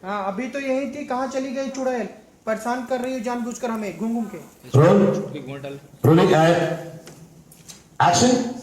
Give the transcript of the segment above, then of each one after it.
हाँ अभी तो यही थी, कहाँ चली गई चुड़ैल? परेशान कर रही है जानबूझकर हमें घूम घूम के। Rolling action.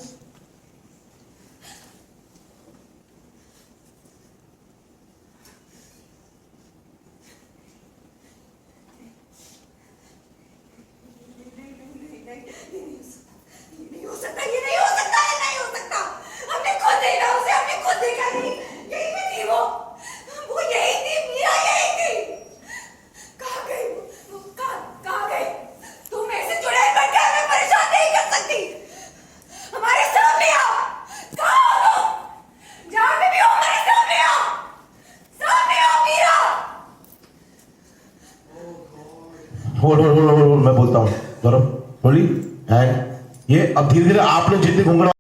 होल्ड मैं बोलता हूँ गौरव। होली एंड ये अब धीरे धीरे आपने जितने घूंघट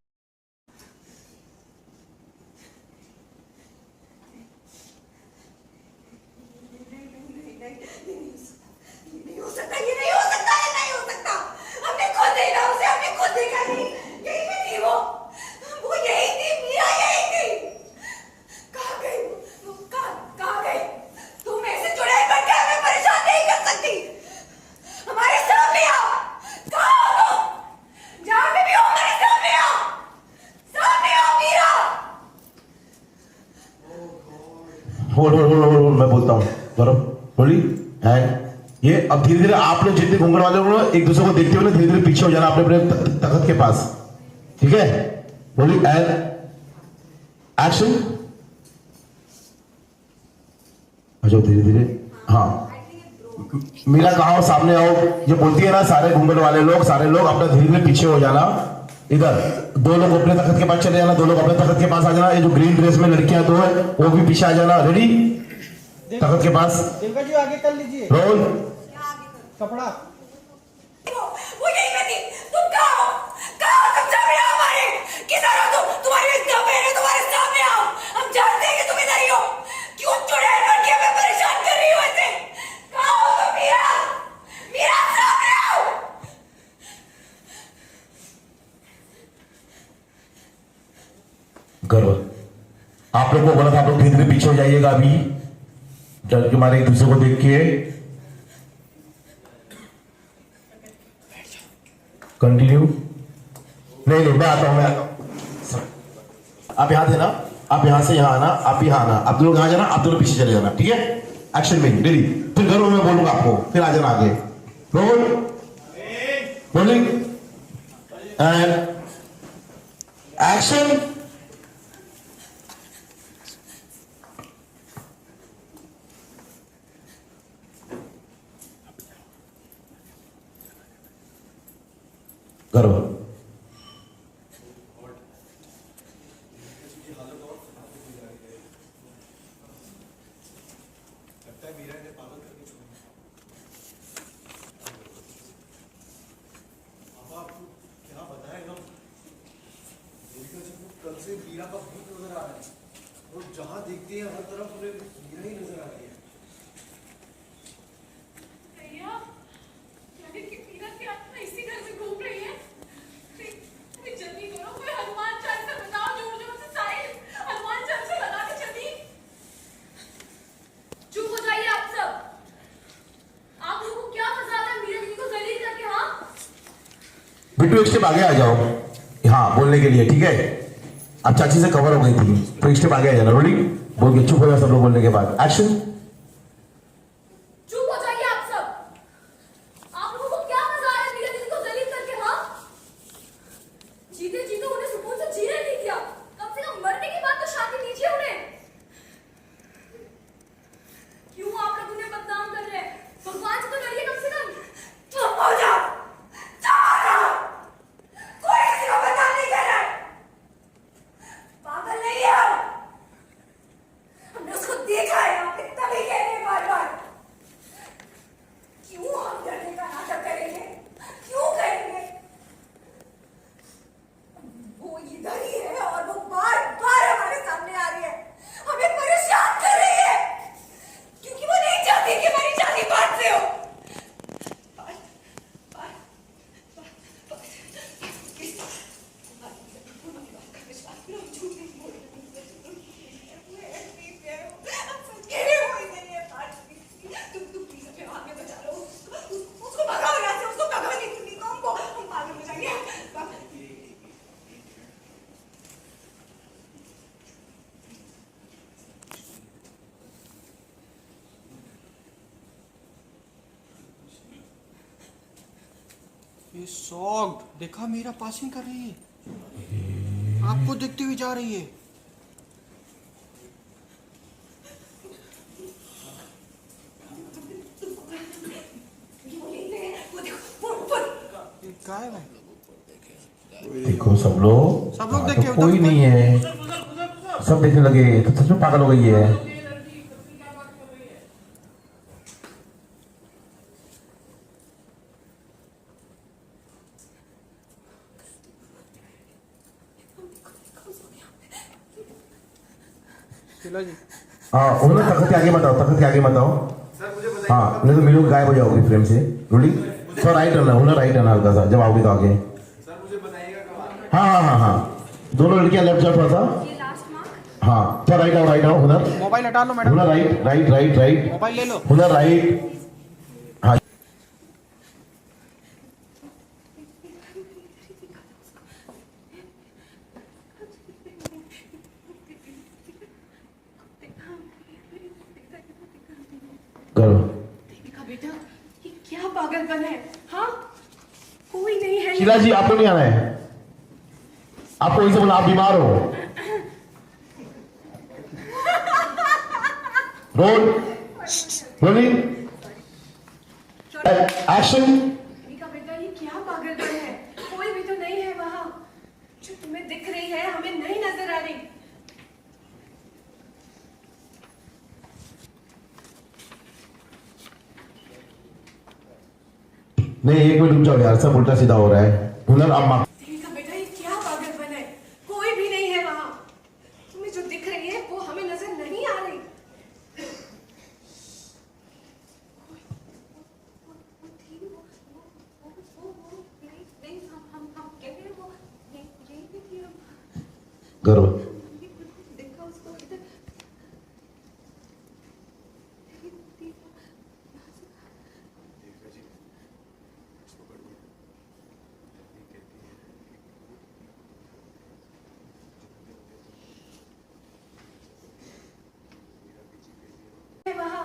होल्ड मैं बोलता हूँ गौरव। होली एंड ये अब धीरे धीरे आपने जितने घूंघट वाले हो एक दूसरे को देखते हुए धीरे धीरे पीछे हो जाना अपने अपने तख्त के पास, ठीक है? Holi and action. अच्छा धीरे धीरे, हाँ मीरा कहाँ हो? सामने आओ। ये बोलती है ना सारे घूंघट वाले लोग, सारे लोग अपना धीरे धीरे पीछे हो जाना। इधर दो लोग अपने तख्त के पास चले जाना, दो लोग अपने तख्त के पास आ जाना। ये जो ग्रीन ड्रेस में लड़कियां दो है वो भी पीछे आ जाना। रेडी? तख्त के पास। देवका जी आगे कर लीजिए। रोल कपड़ा। वो यही में थी। तुम कहाँ हो? कहाँ हो? तुम सामने आओ हमारे। किधर हो तुम? तुम्हारे इतना पैर है, तुम्हारे सामने आओ। हम जानते हैं कि तुम इधर ही हो। क्यों चुड़ैल बन के हमें परेशान कर रही हो ऐसे? कहाँ हो तुम? मीरा, मीरा सामने आओ। गर्व आप लोग को बोला था आप लोग धीरे धीरे पीछे हो जाइएगा। अभी डर के मारे एक दूसरे को देख के कंटिन्यू। नहीं मैं आता हूं, मैं आता हूं। आप यहां थे ना, आप यहां से यहां आना, आप यहां आना, आप दोनों यहां जाना, आप दोनों पीछे चले जाना, ठीक है? एक्शन में रेडी? फिर घरों में बोलूंगा आपको, फिर आ जाना आगे। Role rolling and action. करो कल से मीरा का भूत नजर आ रहा है और जहां देखते हैं हर तरफ उन्हें मीरा ही नजर आ रही है। इसी घर में घूम रही है। जल्दी करो, कोई हनुमान चालीसा बताओ, जोर जोर से सारे हनुमान चालीसा लगा के चली। चुप हो जाइए आप सब। आप लोगों को क्या मजा आता है मीरा दीदी को जलील करके? हाँ बिट्टू एक स्टेप आगे आ जाओ, हाँ बोलने के लिए, ठीक है? अब चाची से कवर हो गई थी तो एक स्टेप आगे आ जाना। रोलिंग बोल के चुप हो जाओ सब लोग बोलने के बाद। एक्शन। चुप हो जाइए आप सब। आप लोगों को क्या मजा आ रहा है मीरा दीदी को जलील करके? हाँ जीते जीते उन्हें सुकून से जीने नहीं दिया, कम से कम मरने के बाद तो शांति दीजिए उन्हें। क्यों आप लोग उन्हें बदनाम कर रहे हैं? भगवान से तो डरिए कम से कम। चुप हो जाओ, कोई किसी को बदनाम नहीं कर रहा है। पागल नहीं है हम। हमने उसको देखा है, हम तभी कह रहे हैं बार बार। क्यों हम डरने का नाटक करेंगे? क्यों करेंगे? वो इधर ही है और वो ये सॉक्ड देखा मेरा पासिंग कर रही है, आपको देखते हुए जा रही है। ये गायब है। देखो सब लोग देखे, तो कोई नहीं है, सब देखने लगे तो सच में पागल हो गई है। शीला जी हाँ उन्होंने तखत के आगे मत आओ, तखत के आगे मत आओ। सर मुझे बताइए हाँ नहीं तो मिलो गायब हो जाओगी फ्रेम से। रोलिंग थोड़ा राइट टर्न है, राइट टर्न हल्का सा जब आओगे तो आगे। सर मुझे बताइएगा कब आना हाँ हाँ हाँ हाँ दोनों लड़कियां लेफ्ट जाओ थोड़ा सा। ये लास्ट मार्क। हाँ थोड़ा राइट आओ हुनर। मोबाइल हटा लो मैडम, हुनर right right right right mobile ले लो। हुनर राइट। हाँ करो। देविका बेटा, ये क्या पागलपन है? हाँ, कोई नहीं है। शीला जी आपको नहीं आना है, आपको वहीं से बोला आप बीमार हो। Role rolling action. देविका बेटा, ये क्या पागलपन है? कोई भी तो नहीं है वहाँ। जो तुम्हें दिख रही है हमें नहीं नजर आ रही। नहीं एक मिनट रुक जाओ यार, सब उल्टा सीधा हो रहा है। हुनर आप माफ। देविका बेटा, ये क्या पागलपन है? कोई भी नहीं है वहाँ। तुम्हें जो दिख रही है वो हमें नजर नहीं आ रही। गर्व वहाँ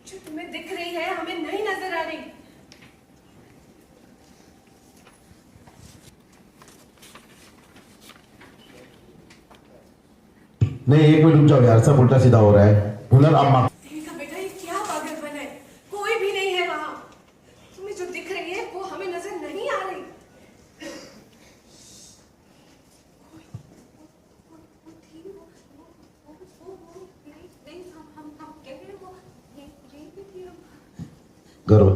जो तुम्हें दिख रही है हमें नहीं नजर आ रही। नहीं एक मिनट रुक जाओ यार, सब उल्टा सीधा हो रहा है। हुनर आप माफ। देविका बेटा, ये क्या पागलपन है? कोई भी नहीं है वहाँ। तुम्हें जो दिख रही है वो हमें नजर नहीं आ रही। गर्व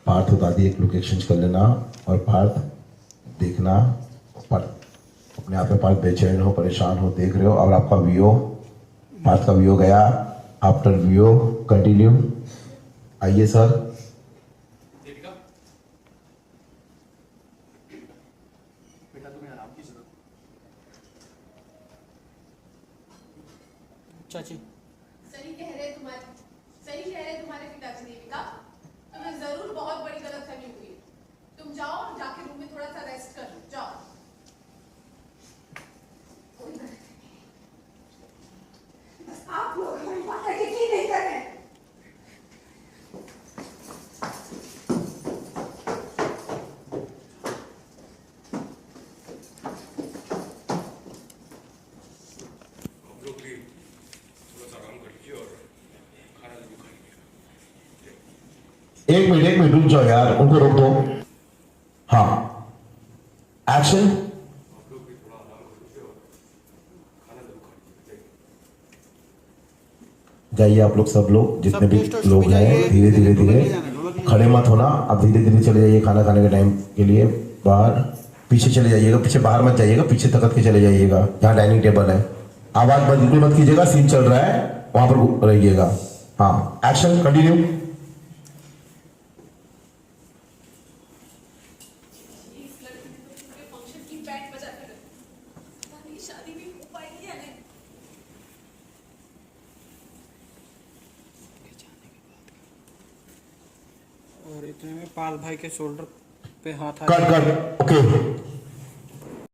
पार्थ बता दिए, एक लुक एक्सचेंज कर लेना और पार्थ देखना। पार्थ अपने आप में पार्थ बेचैन हो, परेशान हो, देख रहे हो। और आपका वीओ, पार्थ का वीओ गया। After VO continue. आइए सर। देविका बेटा तुम्हें आराम की जरूरत चाची सही कह रहे तुम्हारे पिताजी देविका। तुम्हें जरूर बहुत बड़ी गलतफहमी हुई है। तुम जाओ और जाके रूम में थोड़ा सा रेस्ट कर लो, जाओ। बस आप लोग हमारी बात यकीन नहीं कर रहे। हम लोग भी थोड़ा सा आराम कर लीजिए और खाना जरूर खा लीजिए। एक मिनट रुक जाओ यार, उनको रोक दो। हाँ एक्शन। आप लोग भी थोड़ा आराम कर लीजिए और खाना जरूर खा लीजिए। जाइए आप लोग, सब लोग जितने भी सब गेस्ट लोग भी हैं, जाइए। धीरे धीरे ढोलक धीरे ले जाना, ढोलक ले खड़े मत होना। अब धीरे धीरे चले जाइए खाना खाने के टाइम के लिए। बाहर पीछे चले जाइएगा, पीछे बाहर मत जाइएगा, पीछे तकत के चले जाइएगा जहाँ डाइनिंग टेबल है। आवाज बिल्कुल मत कीजिएगा, सीन चल रहा है वहां पर रहिएगा। हाँ एक्शन कंटिन्यू। बैंड बजा कर हमारी शादी भी हो पाएगी या नहीं? और इतने में पाल भाई के शोल्डर पे हाथ कट कट ओके